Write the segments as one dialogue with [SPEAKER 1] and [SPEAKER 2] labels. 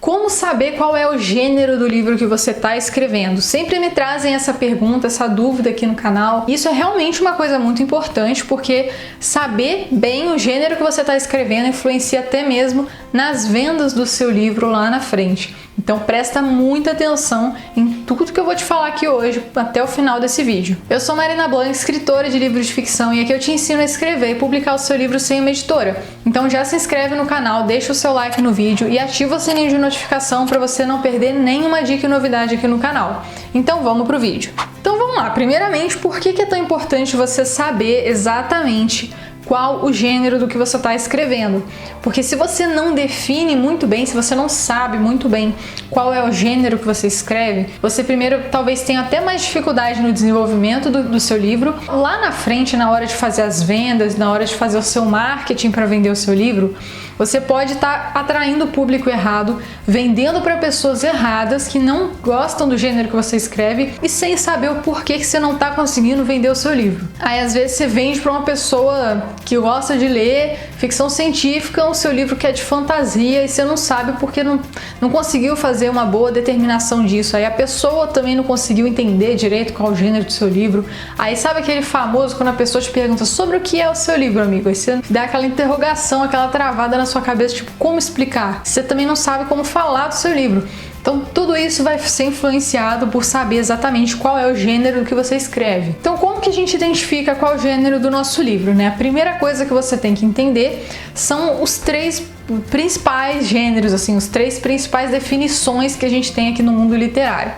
[SPEAKER 1] Como saber qual é o gênero do livro que você está escrevendo? Sempre me trazem essa pergunta, essa dúvida aqui no canal. Isso é realmente uma coisa muito importante, porque saber bem o gênero que você está escrevendo influencia até mesmo nas vendas do seu livro lá na frente. Então presta muita atenção em tudo que eu vou te falar aqui hoje até o final desse vídeo. Eu sou Marina Blanc, escritora de livros de ficção, e aqui eu te ensino a escrever e publicar o seu livro sem uma editora. Então já se inscreve no canal, deixa o seu like no vídeo e ativa o sininho de notificação para você não perder nenhuma dica e novidade aqui no canal. Então vamos pro vídeo. Então vamos lá. Primeiramente, por que é tão importante você saber exatamente qual o gênero do que você está escrevendo? Porque se você não define muito bem, se você não sabe muito bem qual é o gênero que você escreve, você primeiro talvez tenha até mais dificuldade no desenvolvimento do seu livro. Lá na frente, na hora de fazer as vendas, na hora de fazer o seu marketing para vender o seu livro, você pode estar atraindo o público errado, vendendo para pessoas erradas que não gostam do gênero que você escreve e sem saber o porquê que você não está conseguindo vender o seu livro. Aí às vezes você vende para uma pessoa que gosta de ler ficção científica, o seu livro que é de fantasia, e você não sabe porque não conseguiu fazer uma boa determinação disso. Aí a pessoa também não conseguiu entender direito qual o gênero do seu livro. Aí sabe aquele famoso quando a pessoa te pergunta sobre o que é o seu livro, amigo? Aí você dá aquela interrogação, aquela travada na sua cabeça, tipo, como explicar? Você também não sabe como falar do seu livro. Então tudo isso vai ser influenciado por saber exatamente qual é o gênero que você escreve. Então como que a gente identifica qual é o gênero do nosso livro, né? A primeira coisa que você tem que entender são os três principais gêneros, assim, os três principais definições que a gente tem aqui no mundo literário,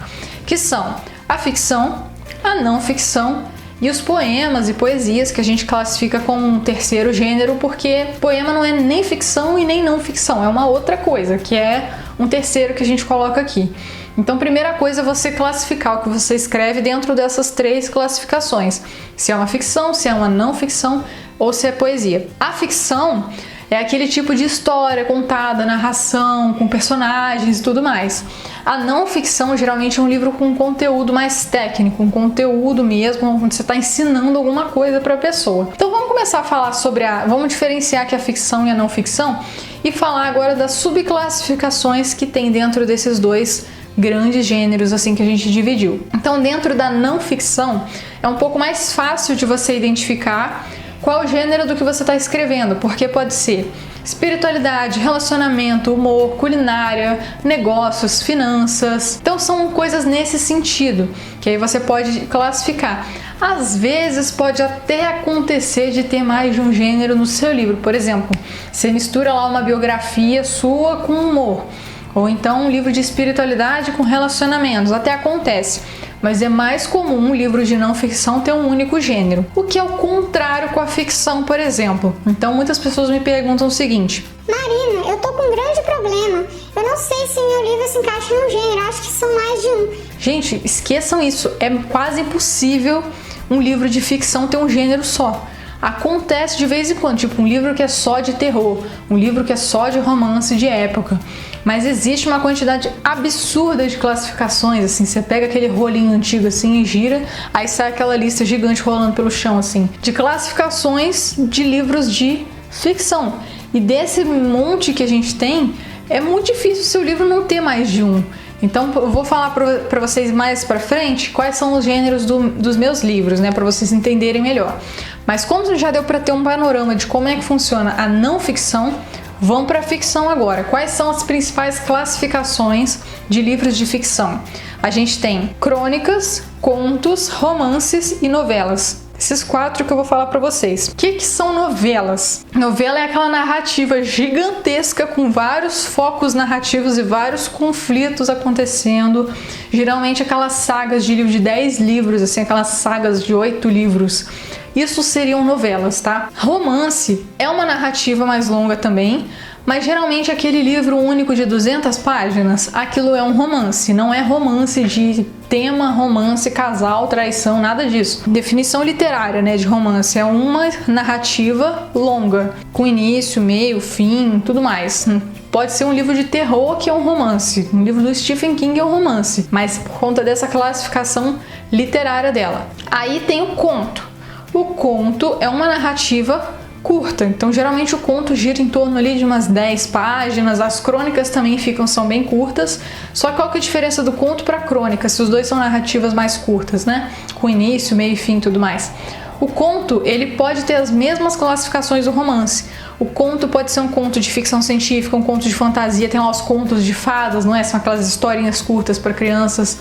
[SPEAKER 1] que são a ficção, a não ficção e os poemas e poesias, que a gente classifica como um terceiro gênero, porque poema não é nem ficção e nem não ficção, é uma outra coisa, que é um terceiro que a gente coloca aqui. Então, primeira coisa é você classificar o que você escreve dentro dessas três classificações. Se é uma ficção, se é uma não ficção ou se é poesia. A ficção é aquele tipo de história contada, narração, com personagens e tudo mais. A não ficção geralmente é um livro com conteúdo mais técnico, um conteúdo mesmo, onde você está ensinando alguma coisa para a pessoa. Então vamos começar a falar sobre vamos diferenciar aqui a ficção e a não ficção e falar agora das subclassificações que tem dentro desses dois grandes gêneros assim que a gente dividiu. Então dentro da não ficção é um pouco mais fácil de você identificar qual o gênero do que você está escrevendo, porque pode ser espiritualidade, relacionamento, humor, culinária, negócios, finanças. Então são coisas nesse sentido, que aí você pode classificar. Às vezes pode até acontecer de ter mais de um gênero no seu livro. Por exemplo, você mistura lá uma biografia sua com humor, ou então um livro de espiritualidade com relacionamentos, até acontece. Mas é mais comum um livro de não ficção ter um único gênero, o que é o contrário com a ficção, por exemplo. Então muitas pessoas me perguntam o seguinte:
[SPEAKER 2] Marina, eu tô com um grande problema. Eu não sei se meu livro se encaixa num gênero, acho que são mais de um.
[SPEAKER 1] Gente, esqueçam isso, é quase impossível um livro de ficção ter um gênero só. Acontece de vez em quando, tipo um livro que é só de terror, um livro que é só de romance de época. Mas existe uma quantidade absurda de classificações, assim, você pega aquele rolinho antigo assim e gira, aí sai aquela lista gigante rolando pelo chão, assim, de classificações de livros de ficção. E desse monte que a gente tem, é muito difícil o seu livro não ter mais de um. Então eu vou falar para vocês mais pra frente quais são os gêneros dos meus livros, né, para vocês entenderem melhor. Mas como já deu para ter um panorama de como é que funciona a não ficção, vamos para a ficção agora. Quais são as principais classificações de livros de ficção? A gente tem crônicas, contos, romances e novelas. Esses quatro que eu vou falar para vocês. O que são novelas? Novela é aquela narrativa gigantesca com vários focos narrativos e vários conflitos acontecendo. Geralmente aquelas sagas de livro de 10 livros, assim, aquelas sagas de 8 livros. Isso seriam novelas, tá? Romance é uma narrativa mais longa também, mas geralmente aquele livro único de 200 páginas, aquilo é um romance, não é romance de tema, romance, casal, traição, nada disso. Definição literária, né, de romance é uma narrativa longa, com início, meio, fim, tudo mais. Pode ser um livro de terror que é um romance, um livro do Stephen King é um romance, mas por conta dessa classificação literária dela. Aí tem o conto. O conto é uma narrativa curta. Então, geralmente o conto gira em torno ali de umas 10 páginas. As crônicas também são bem curtas. Só que qual que é a diferença do conto para crônica? Se os dois são narrativas mais curtas, né? Com início, meio e fim e tudo mais. O conto, ele pode ter as mesmas classificações do romance. O conto pode ser um conto de ficção científica, um conto de fantasia, tem lá os contos de fadas, não é? São aquelas historinhas curtas para crianças.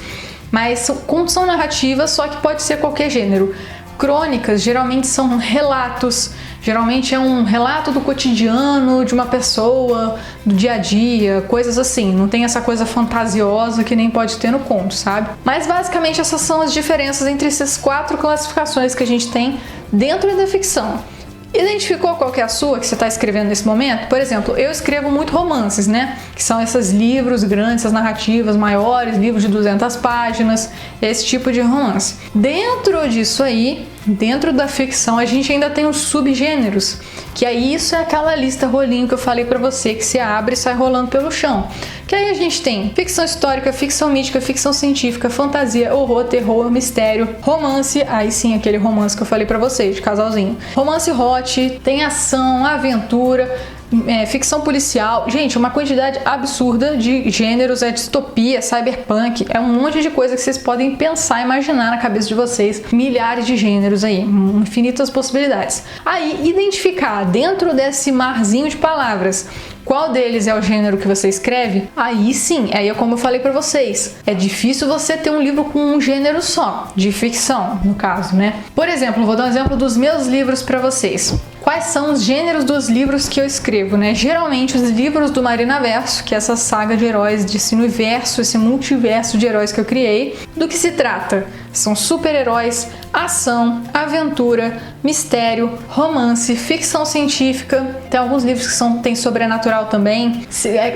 [SPEAKER 1] Mas contos são narrativas, só que pode ser qualquer gênero. Crônicas geralmente são relatos, geralmente é um relato do cotidiano de uma pessoa, do dia a dia, coisas assim. Não tem essa coisa fantasiosa que nem pode ter no conto, sabe? Mas basicamente essas são as diferenças entre essas 4 classificações que a gente tem dentro da ficção. Identificou qual que é a sua que você está escrevendo nesse momento? Por exemplo, eu escrevo muito romances, né? Que são esses livros grandes, essas narrativas maiores, livros de 200 páginas, esse tipo de romance. Dentro disso aí, dentro da ficção, a gente ainda tem os subgêneros, que aí isso é aquela lista rolinho que eu falei pra você, que se abre e sai rolando pelo chão. Que aí a gente tem ficção histórica, ficção mítica, ficção científica, fantasia, horror, terror, mistério, romance, aí sim aquele romance que eu falei pra vocês, de casalzinho. Romance hot, tem ação, aventura, ficção policial. Gente, uma quantidade absurda de gêneros, distopia, cyberpunk, é um monte de coisa que vocês podem pensar, imaginar na cabeça de vocês, milhares de gêneros aí, infinitas possibilidades. Aí, identificar dentro desse marzinho de palavras qual deles é o gênero que você escreve, aí sim, aí é como eu falei pra vocês, é difícil você ter um livro com um gênero só, de ficção, no caso, né? Por exemplo, vou dar um exemplo dos meus livros pra vocês. Quais são os gêneros dos livros que eu escrevo, né? Geralmente os livros do Marinaverso, que é essa saga de heróis, desse universo, esse multiverso de heróis que eu criei. Do que se trata? São super-heróis, ação, aventura, mistério, romance, ficção científica. Tem alguns livros que tem sobrenatural também,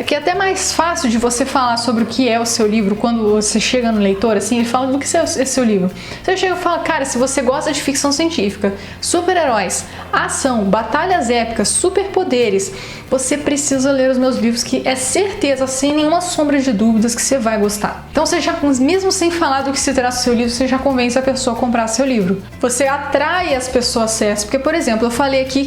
[SPEAKER 1] que é até mais fácil de você falar sobre o que é o seu livro quando você chega no leitor, assim, ele fala do que é o seu livro. Você chega e fala, cara, se você gosta de ficção científica, super-heróis, ação, batalhas épicas, superpoderes, você precisa ler os meus livros, que é certeza, sem nenhuma sombra de dúvidas, que você vai gostar. Então você já, mesmo sem falar do que se trata do seu livro, você já convence a pessoa a comprar seu livro. Você atrai as pessoas certas, porque, por exemplo, eu falei aqui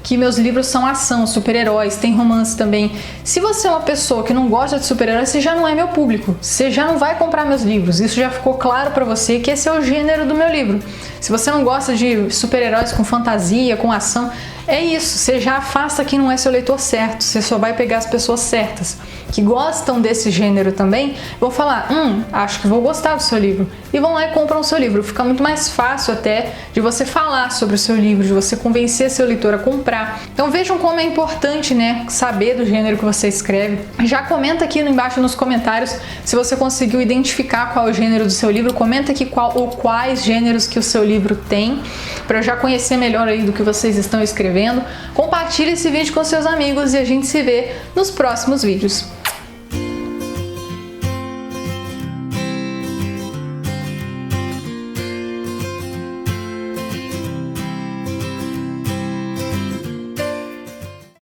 [SPEAKER 1] que meus livros são ação, super-heróis, tem romance também. Se você é uma pessoa que não gosta de super-heróis, você já não é meu público, você já não vai comprar meus livros. Isso já ficou claro pra você que esse é o gênero do meu livro. Se você não gosta de super-heróis com fantasia, com ação, é isso, você já afasta quem não é seu leitor certo, você só vai pegar as pessoas certas, que gostam desse gênero também, vão falar, acho que vou gostar do seu livro, e vão lá e compram o seu livro. Fica muito mais fácil até de você falar sobre o seu livro, de você convencer seu leitor a comprar. Então vejam como é importante, né, saber do gênero que você escreve. Já comenta aqui embaixo nos comentários se você conseguiu identificar qual é o gênero do seu livro, comenta aqui quais gêneros que o seu livro tem, para eu já conhecer melhor aí do que vocês estão escrevendo. Compartilhe esse vídeo com seus amigos e a gente se vê nos próximos vídeos.